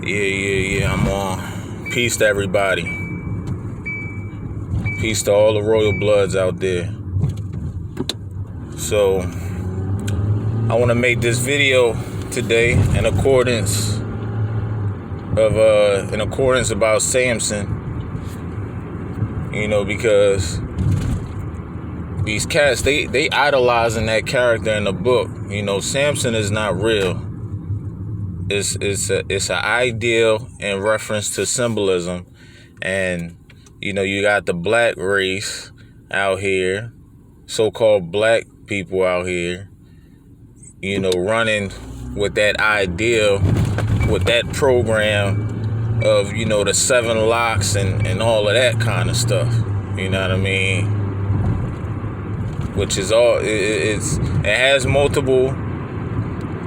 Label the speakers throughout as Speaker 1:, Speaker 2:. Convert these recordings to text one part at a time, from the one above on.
Speaker 1: Yeah, I'm on. Peace to everybody. Peace to all the royal bloods out there. So, I want to make this video today in accordance about Samson. You know, because these cats, they idolizing that character in the book. You know, Samson is not real. It's an ideal in reference to symbolism. And, you know, you got the black race out here, so-called black people out here, you know, running with that ideal, with that program of, you know, the 7 locks and all of that kind of stuff. You know what I mean? Which is all, it has multiple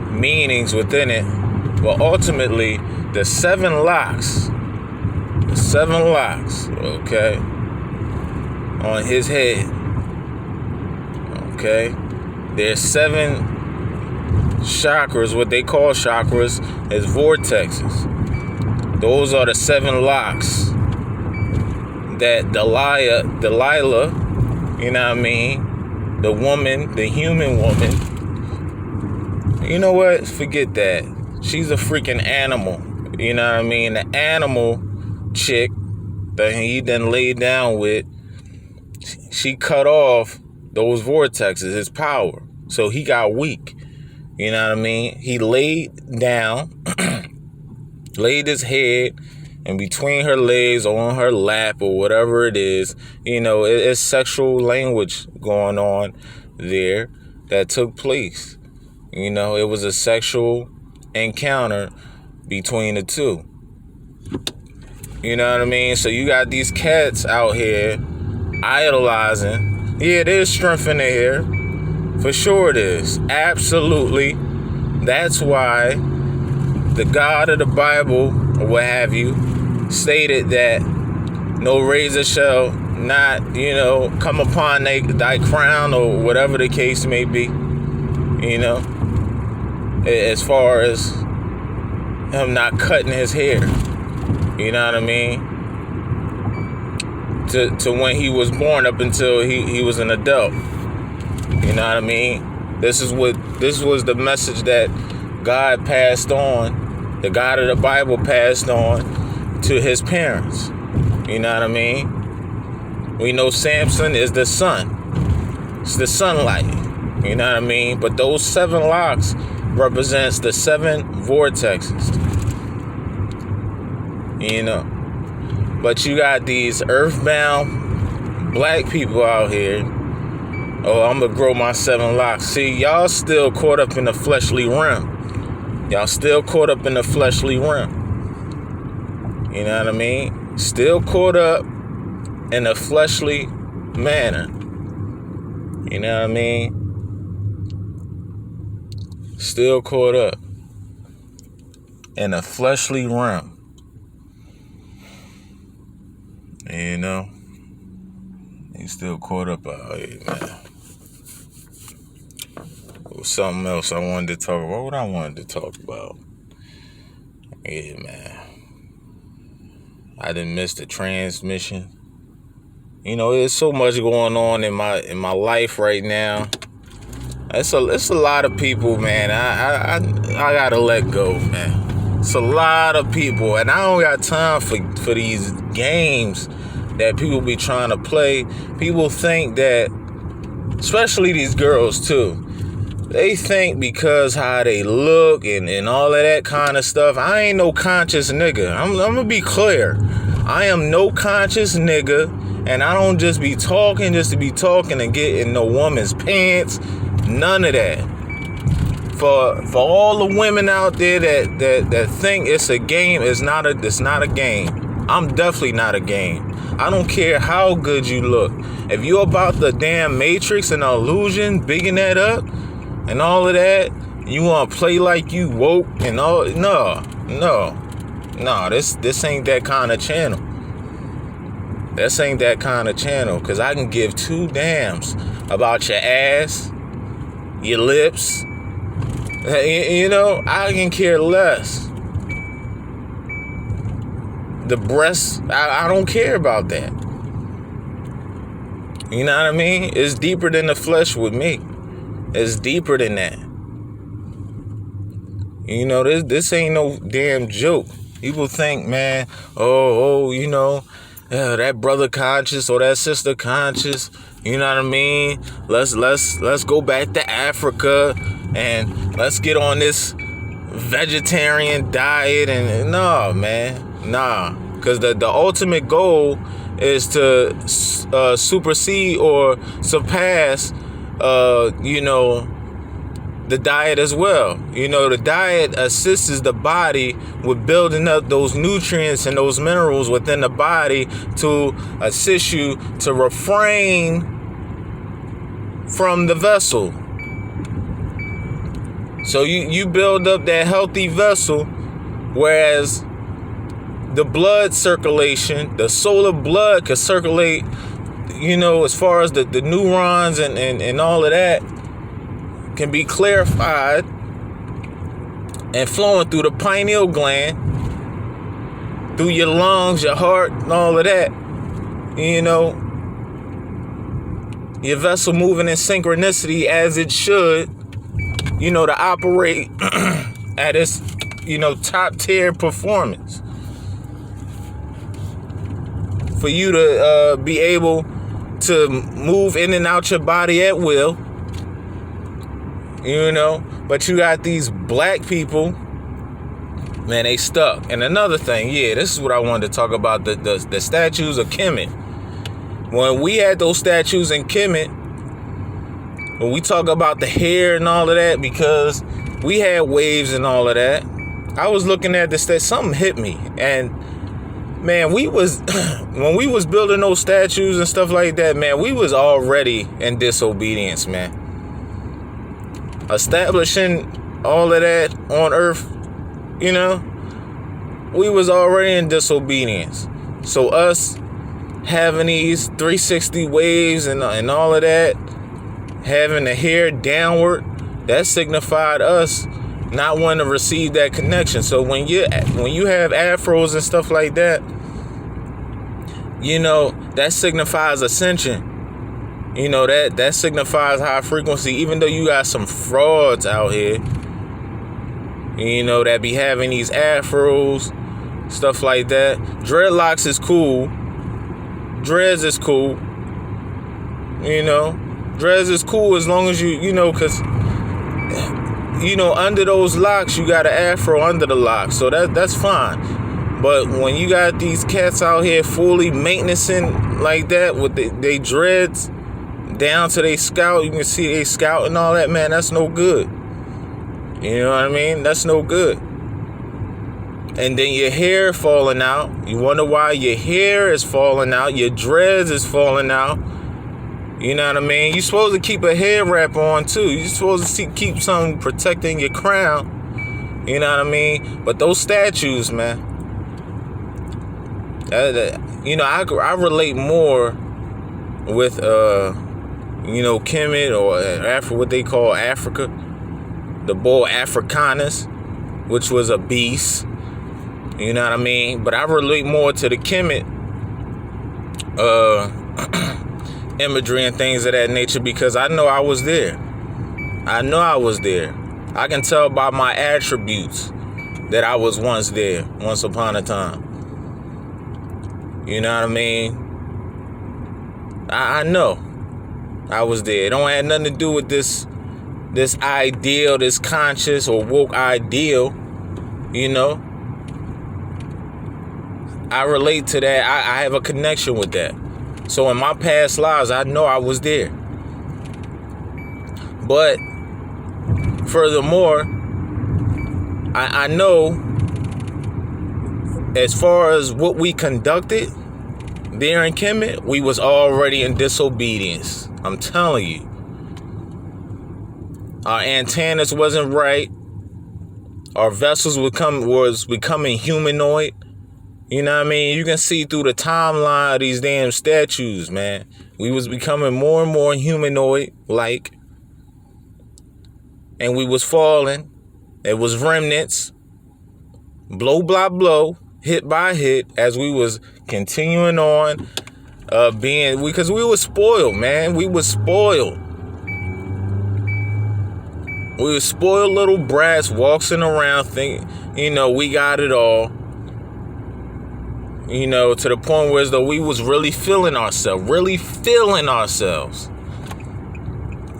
Speaker 1: meanings within it. But ultimately, the 7 locks, okay, on his head, okay, there's 7 chakras. What they call chakras is vortexes. Those are the 7 locks that Delilah, you know what I mean, the woman, the human woman, you know what, forget that. She's a freaking animal. You know what I mean? The animal chick that he then laid down with, she cut off those vortexes, his power. So he got weak. You know what I mean? He laid down, laid his head in between her legs or on her lap or whatever it is. You know, it's sexual language going on there that took place. You know, it was a sexual encounter between the two. You know what I mean? So you got these cats out here idolizing. Yeah, there's strength in their hair. For sure it is. Absolutely. That's why the God of the Bible, or what have you, stated that no razor shall not, you know, come upon thy crown, or whatever the case may be. You know, as far as him not cutting his hair, you know what I mean, to when he was born up until he was an adult. You know what I mean? This was the message that God passed on, the God of the Bible passed on to his parents. You know what I mean? We know Samson is the sun. It's the sunlight. You know what I mean? But those 7 locks represents the 7 vortexes. You know. But you got these earthbound black people out here. Oh, I'm gonna grow my 7 locks. See, y'all still caught up in the fleshly realm. Y'all still caught up in the fleshly realm. You know what I mean? Still caught up in a fleshly manner. You know what I mean? Still caught up in a fleshly realm. You know? He's still caught up out here, man. It was something else I wanted to talk about. What I wanted to talk about? Yeah, man. I didn't miss the transmission. You know, there's so much going on in my life right now. It's a lot of people, man. I gotta let go, man. It's a lot of people, and I don't got time for these games that people be trying to play. People think that, especially these girls too, they think because how they look and all of that kind of stuff. I ain't no conscious nigga. I'm gonna be clear. I am no conscious nigga, and I don't just be talking just to be talking and get in no woman's pants. None of that. For all the women out there that think it's a game, it's not a game. I'm definitely not a game. I don't care how good you look. If you're about the damn Matrix and illusion, bigging that up and all of that, you want to play like you woke and all. No, this ain't that kind of channel. This ain't that kind of channel, because I can give 2 damns about your ass, your lips. You know, I can care less. the breasts. I don't care about that. You know what I mean? It's deeper than the flesh with me. It's deeper than that. You know, this ain't no damn joke. People think, man, that brother conscious or that sister conscious. You know what I mean? Let's go back to Africa and let's get on this vegetarian diet. And no, man, nah. Because the ultimate goal is to supersede or surpass, the diet as well. You know, the diet assists the body with building up those nutrients and those minerals within the body to assist you to refrain from the vessel. So you build up that healthy vessel, whereas the blood circulation, the solar blood could circulate, as far as the neurons and all of that can be clarified and flowing through the pineal gland, through your lungs, your heart, and all of that. Your vessel moving in synchronicity as it should, to operate at its, top tier performance. For you to be able to move in and out your body at will. But you got these black people, man, they stuck. And another thing, this is what I wanted to talk about, the statues of Kemet. When we had those statues in Kemet, when we talk about the hair and all of that, because we had waves and all of that, I was looking at this, something hit me. And man, when we was building those statues and stuff like that, man, we was already in disobedience, man. Establishing all of that on earth, we was already in disobedience. So us having these 360 waves and all of that, having the hair downward, that signified us not wanting to receive that connection. So when you have afros and stuff like that, that signifies ascension. That signifies high frequency. Even though you got some frauds out here, that be having these afros, stuff like that. Dreadlocks is cool. Dreads is cool. Dreads is cool as long as because under those locks you got an afro under the lock, so that's fine. But when you got these cats out here fully maintaining like that with they dreads down to their scalp, you can see they scalp and all that, man, that's no good. You know what I mean? That's no good. And then your hair falling out. You wonder why your hair is falling out. Your dreads is falling out. You know what I mean? You're supposed to keep a hair wrap on too. You're supposed to keep something protecting your crown. You know what I mean? But those statues, man, I relate more with Kemet or what they call Africa, the bull Africanus, which was a beast. You know what I mean? But I relate more to the Kemet imagery and things of that nature because I know I was there. I can tell by my attributes that I was once there, once upon a time. You know what I mean? I know I was there. It don't have nothing to do with this ideal, this conscious or woke ideal. I relate to that. I have a connection with that. So in my past lives, I know I was there. But furthermore, I know as far as what we conducted there in Kemet, we was already in disobedience. I'm telling you. Our antennas wasn't right. Our vessels was becoming humanoid. You know what I mean? You can see through the timeline of these damn statues, man. We was becoming more and more humanoid-like. And we was falling. It was remnants. Blow, blah, blow. hit by hit, as we was continuing on because we was spoiled, man. We was spoiled. We was spoiled little brats waltzing around thinking, we got it all. To the point where as though we was really feeling ourselves.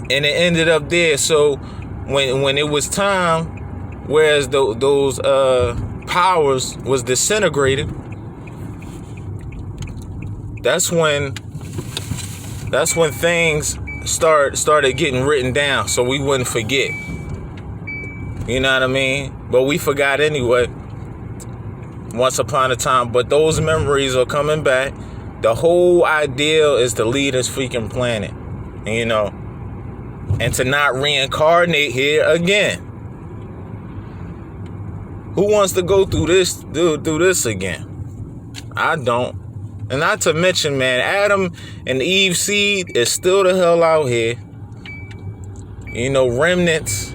Speaker 1: And it ended up there. So when it was time, whereas those powers was disintegrated, that's when things started getting written down so we wouldn't forget. You know what I mean? But we forgot anyway. Once upon a time. But those memories are coming back. The whole idea is to leave this freaking planet. And to not reincarnate here again. Who wants to go through this again? I don't. And not to mention, man, Adam and Eve seed is still the hell out here. Remnants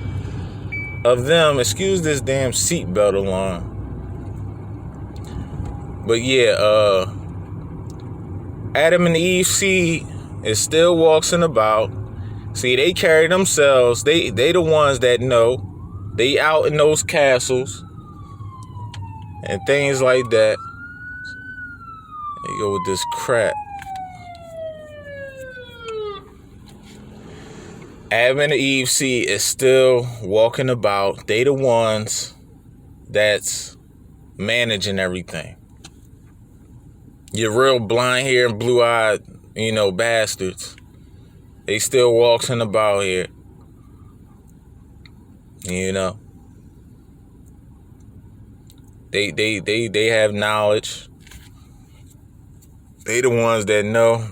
Speaker 1: of them. Excuse this damn seatbelt alarm. But yeah, Adam and Eve seed is still walking about. See, they carry themselves. They the ones that know. They out in those castles and things like that. There you go with this crap. Adam and Eve seed is still walking about. They the ones that's managing everything. You're real blind hair and blue-eyed, bastards. They still walking about here. They have knowledge. They the ones that know.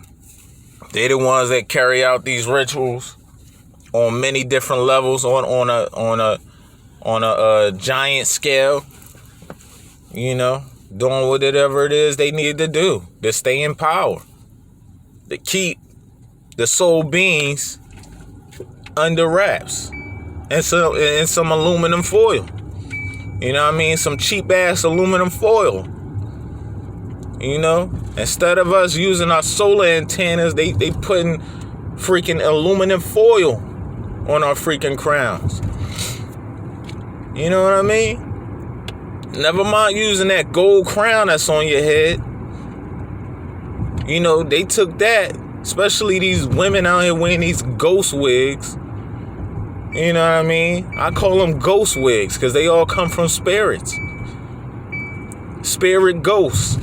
Speaker 1: They the ones that carry out these rituals on many different levels, on a giant scale. Doing whatever it is they need to do to stay in power, to keep the soul beings under wraps, and some aluminum foil. Some cheap ass aluminum foil. Instead of us using our solar antennas, they putting freaking aluminum foil on our freaking crowns. You know what I mean? Never mind using that gold crown that's on your head. They took that, especially these women out here wearing these ghost wigs. You know what I mean? I call them ghost wigs because they all come from spirits. Spirit ghosts.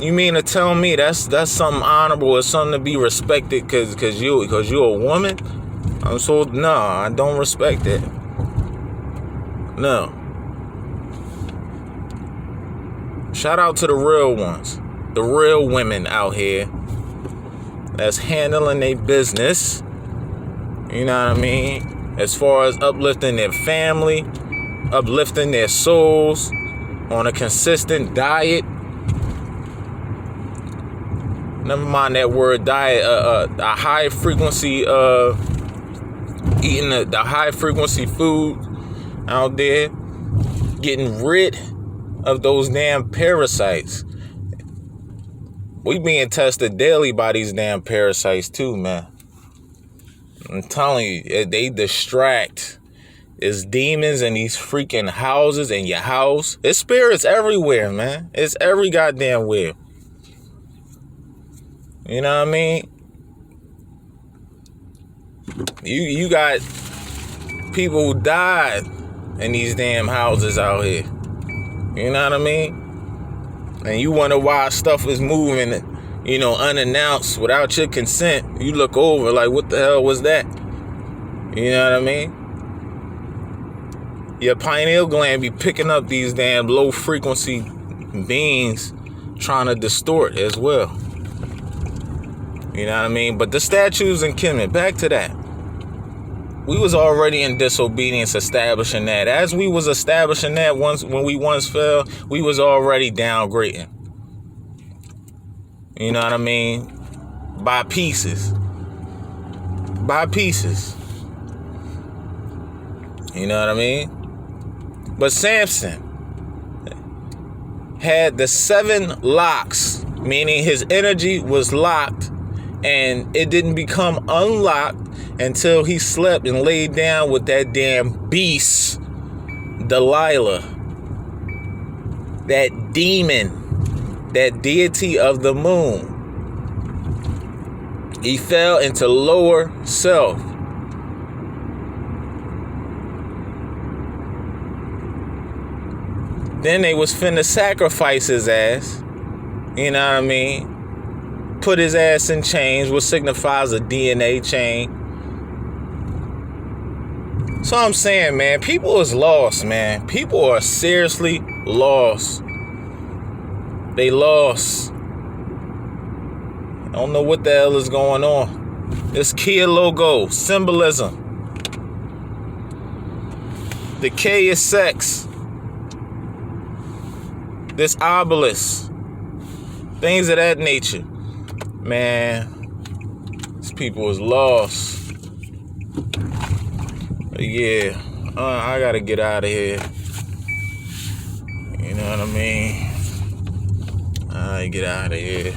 Speaker 1: You mean to tell me that's something honorable or something to be respected because you're a woman? No, I don't respect it. No. Shout out to the real ones, the real women out here that's handling their business. You know what I mean? As far as uplifting their family, uplifting their souls on a consistent diet. Never mind that word diet, a high frequency, eating the high frequency food out there, getting rid of those damn parasites. We being tested daily by these damn parasites too, man. I'm telling you, they distract. It's demons in these freaking houses, in your house. It's spirits everywhere, man. It's every goddamn where. You know what I mean? You got people who died in these damn houses out here. You know what I mean? And you wonder why stuff is moving, unannounced, without your consent. You look over like, what the hell was that? You know what I mean? Your pineal gland be picking up these damn low frequency beings trying to distort as well. You know what I mean? But the statues and Kemet, back to that. We was already in disobedience establishing that. As we was establishing that when we once fell, we was already downgrading. You know what I mean? By pieces. By pieces. You know what I mean? But Samson, had the 7 locks, meaning his energy was locked and it didn't become unlocked until he slept and laid down with that damn beast, Delilah, that demon, that deity of the moon. He fell into lower self. Then they was finna sacrifice his ass. You know what I mean? Put his ass in chains, which signifies a DNA chain. So I'm saying, man, people is lost, man. People are seriously lost. They lost. I don't know what the hell is going on. This Kia logo, symbolism. The K is sex. This obelisk. Things of that nature. Man, these people is lost. But yeah, I gotta get out of here. You know what I mean? I get out of here.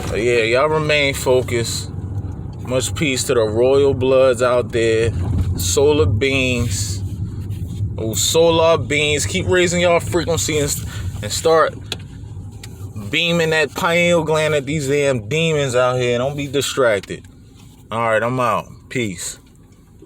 Speaker 1: But yeah, y'all remain focused. Much peace to the royal bloods out there. Solar beings. Oh, solar beings. Keep raising y'all frequency and start beaming that pineal gland at these damn demons out here. Don't be distracted. All right, I'm out. Peace.